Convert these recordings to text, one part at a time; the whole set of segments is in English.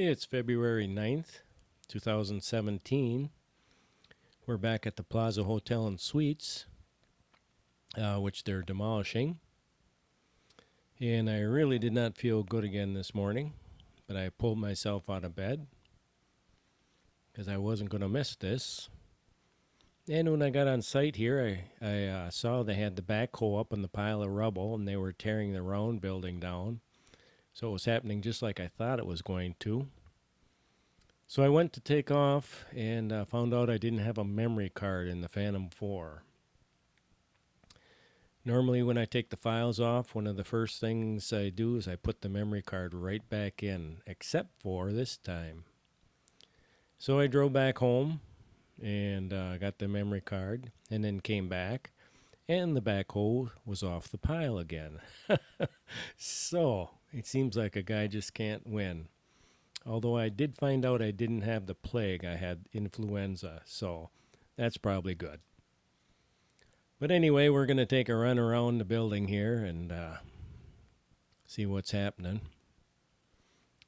It's February 9th, 2017. We're back at the Plaza Hotel and Suites, which they're demolishing. And I really did not feel good again this morning, but I pulled myself out of bed because I wasn't going to miss this. And when I got on site here, I saw they had the backhoe up in the pile of rubble and they were tearing the round building down. So it was happening just like I thought it was going to. So I went to take off and found out I didn't have a memory card in the Phantom 4. Normally when I take the files off, one of the first things I do is I put the memory card right back in, except for this time. So I drove back home and got the memory card and then came back and the backhoe was off the pile again. So it seems like a guy just can't win. Although I did find out I didn't have the plague, I had influenza, so that's probably good. But anyway, we're going to take a run around the building here and see what's happening.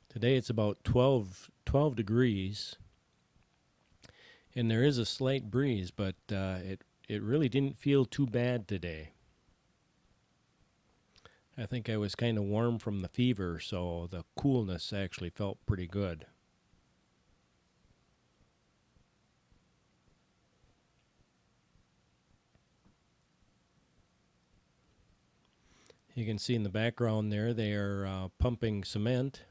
Today it's about 12 degrees, and there is a slight breeze, but it really didn't feel too bad today. I think I was kind of warm from the fever, so the coolness actually felt pretty good. You can see in the background there, they are pumping cement.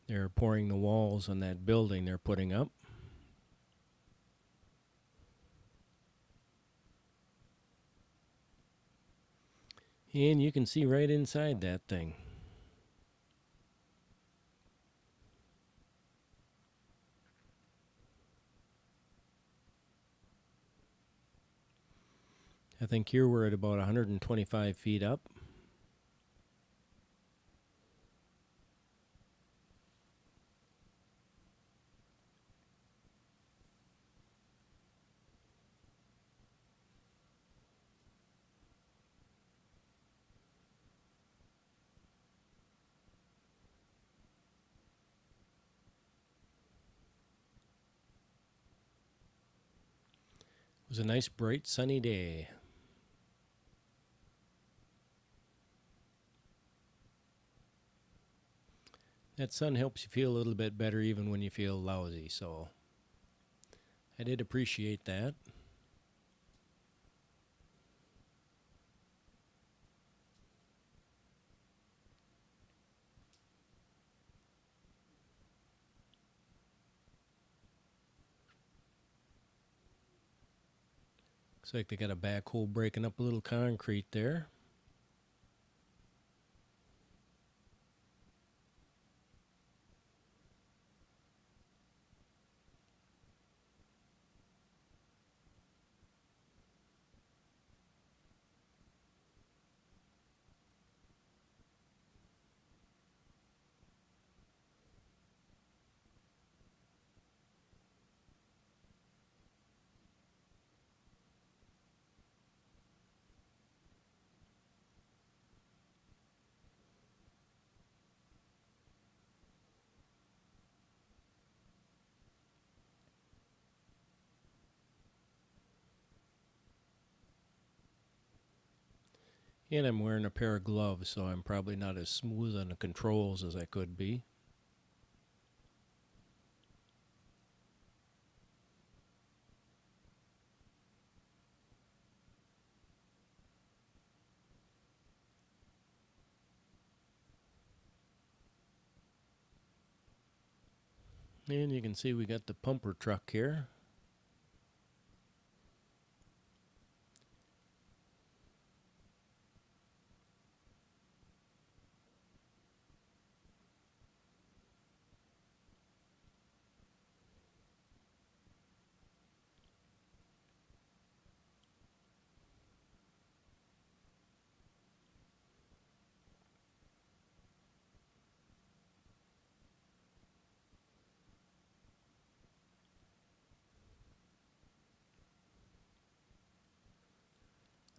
They're pouring the walls on that building they're putting up. And you can see right inside that thing. I think here we're at about 125 feet up. It was a nice, bright, sunny day. That sun helps you feel a little bit better even when you feel lousy, so I did appreciate that. Looks like they got a backhoe breaking up a little concrete there. And I'm wearing a pair of gloves, so I'm probably not as smooth on the controls as I could be. And you can see we got the pumper truck here.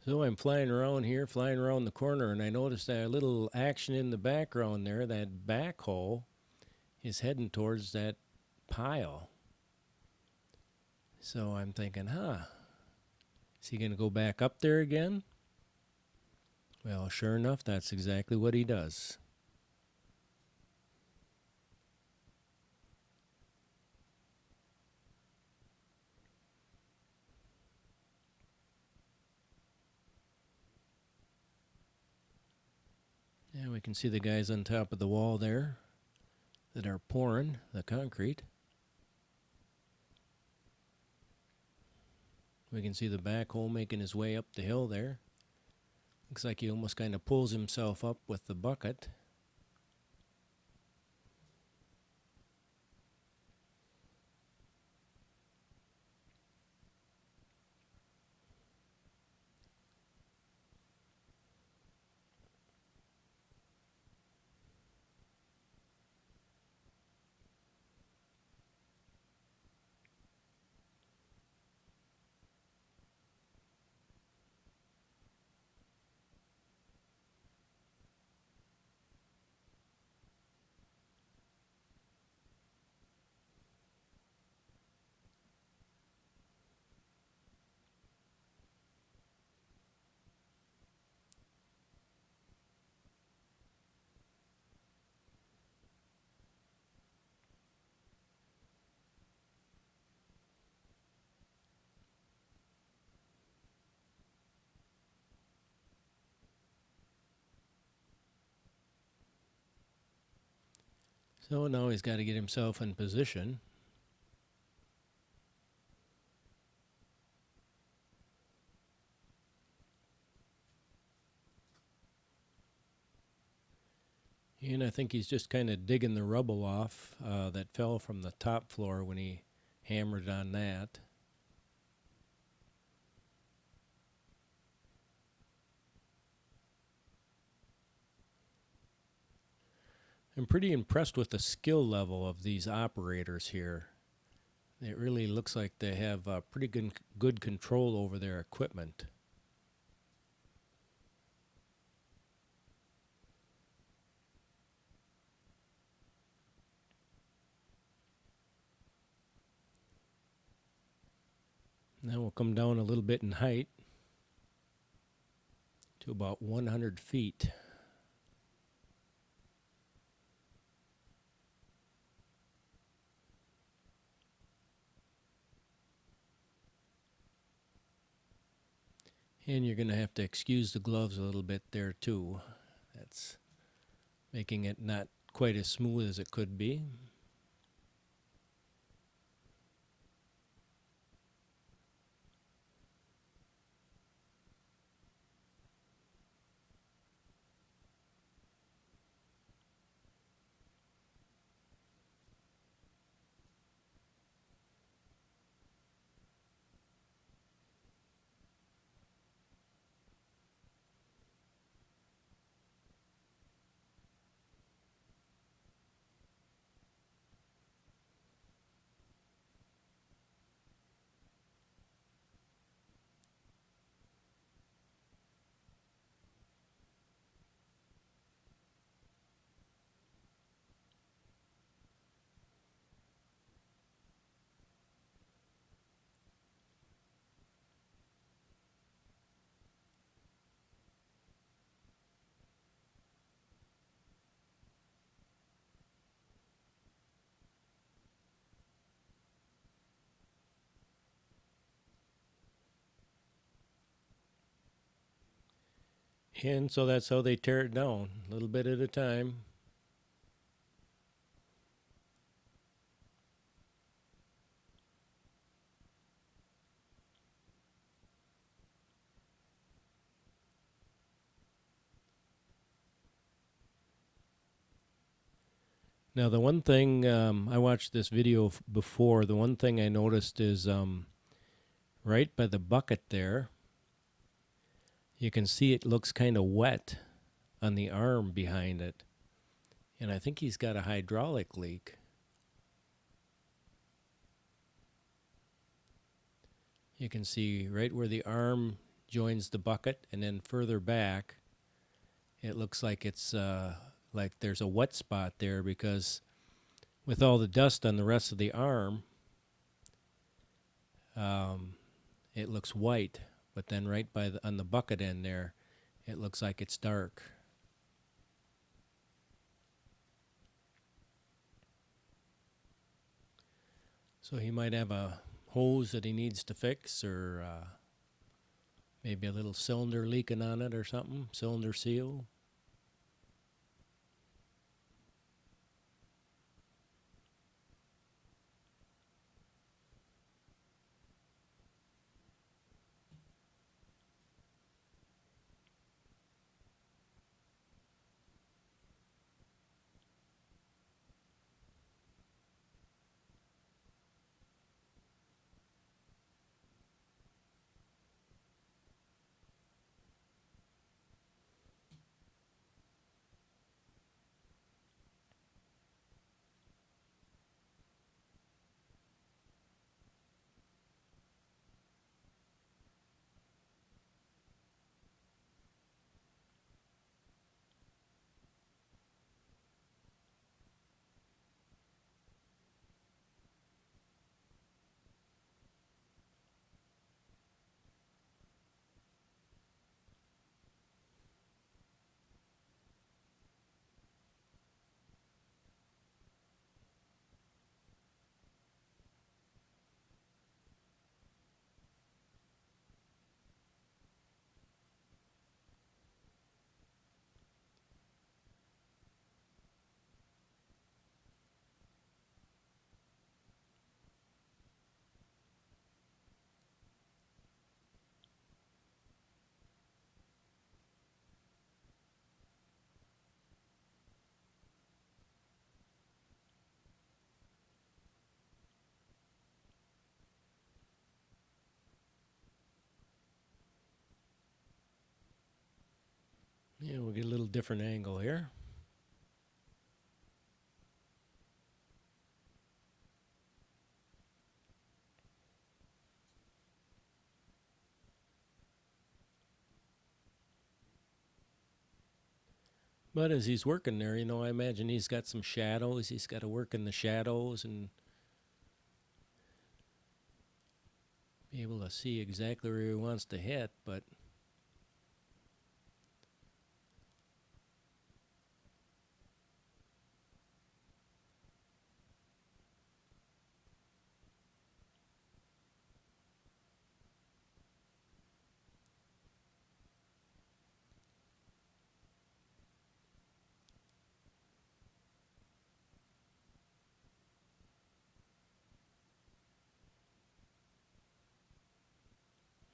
So I'm flying around here, flying around the corner, and I noticed that little action in the background there. That backhoe is heading towards that pile. So I'm thinking, is he going to go back up there again? Well, sure enough, that's exactly what he does. And we can see the guys on top of the wall there that are pouring the concrete. We can see the backhoe making his way up the hill there. Looks like he almost kind of pulls himself up with the bucket. So now he's got to get himself in position. And I think he's just kind of digging the rubble off that fell from the top floor when he hammered on that. I'm pretty impressed with the skill level of these operators here. It really looks like they have pretty good control over their equipment. Now we'll come down a little bit in height to about 100 feet. And you're going to have to excuse the gloves a little bit there too. That's making it not quite as smooth as it could be. And so that's how they tear it down, a little bit at a time. Now, the one thing I watched this video before, the one thing I noticed is right by the bucket there, you can see it looks kind of wet on the arm behind it. And I think he's got a hydraulic leak. You can see right where the arm joins the bucket, and then further back, it looks like there's a wet spot there because with all the dust on the rest of the arm, um, it looks white. But then right on the bucket end there, it looks like it's dark. So he might have a hose that he needs to fix, or maybe a little cylinder leaking on it or something, cylinder seal. Yeah, we'll get a little different angle here. But as he's working there, I imagine he's got some shadows. He's got to work in the shadows and be able to see exactly where he wants to hit. But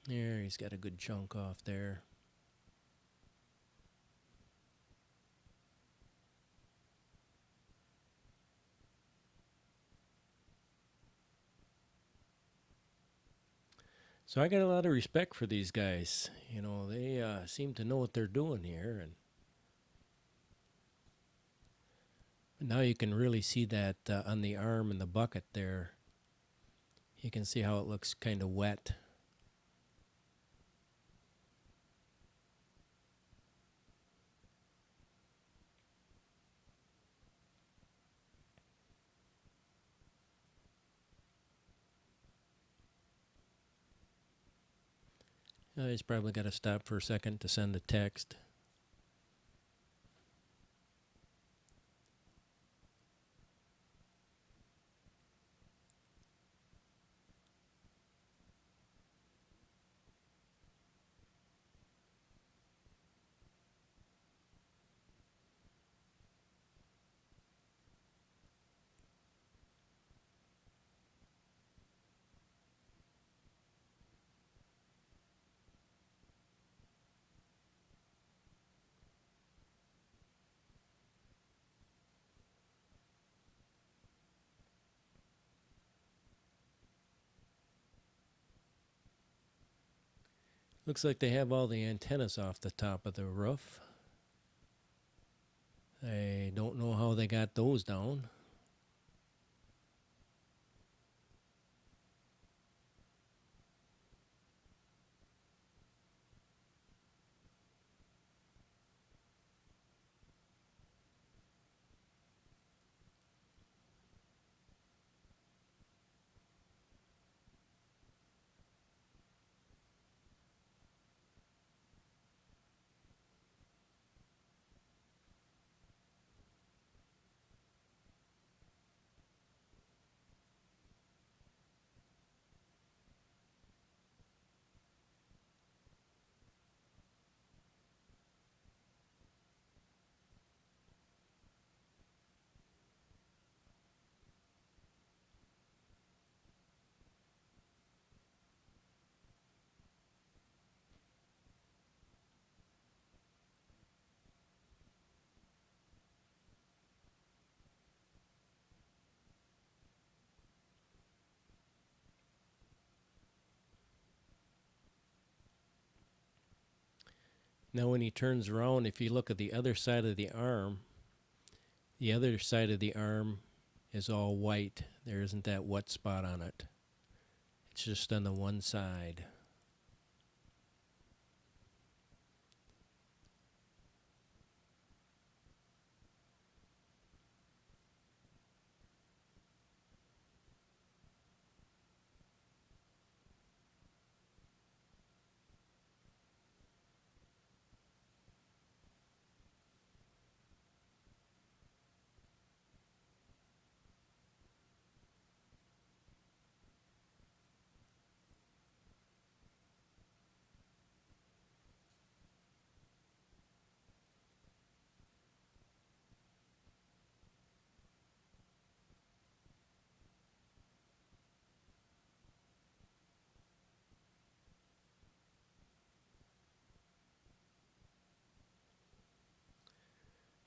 there, he's got a good chunk off there. So I got a lot of respect for these guys. They seem to know what they're doing here, and now you can really see that on the arm and the bucket there. You can see how it looks kind of wet. He's probably got to stop for a second to send a text. Looks like they have all the antennas off the top of the roof. I don't know how they got those down. Now when he turns around, if you look at the other side of the arm is all white. There isn't that wet spot on it. It's just on the one side.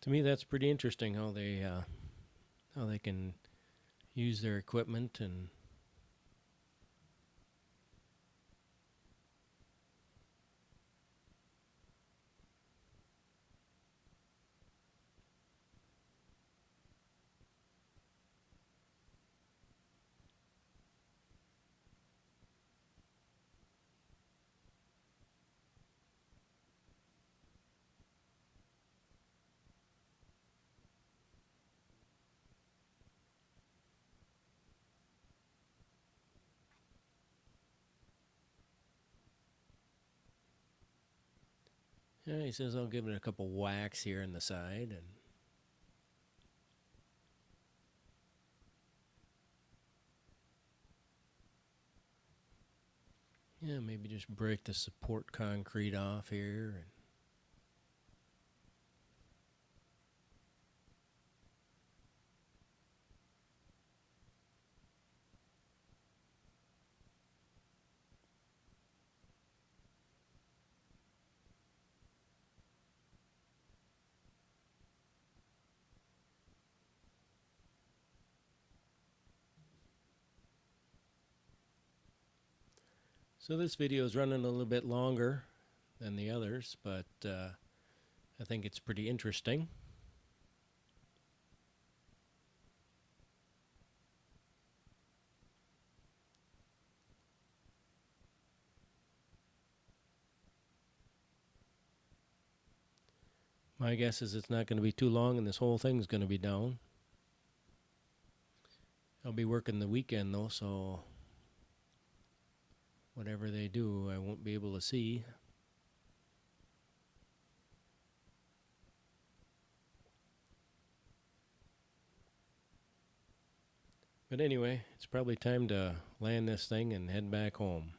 To me, that's pretty interesting how they can use their equipment. And yeah, he says I'll give it a couple whacks here in the side, and yeah, maybe just break the support concrete off here. And so this video is running a little bit longer than the others, but I think it's pretty interesting. My guess is it's not going to be too long and this whole thing's going to be down. I'll be working the weekend though, so whatever they do, I won't be able to see. But anyway, it's probably time to land this thing and head back home.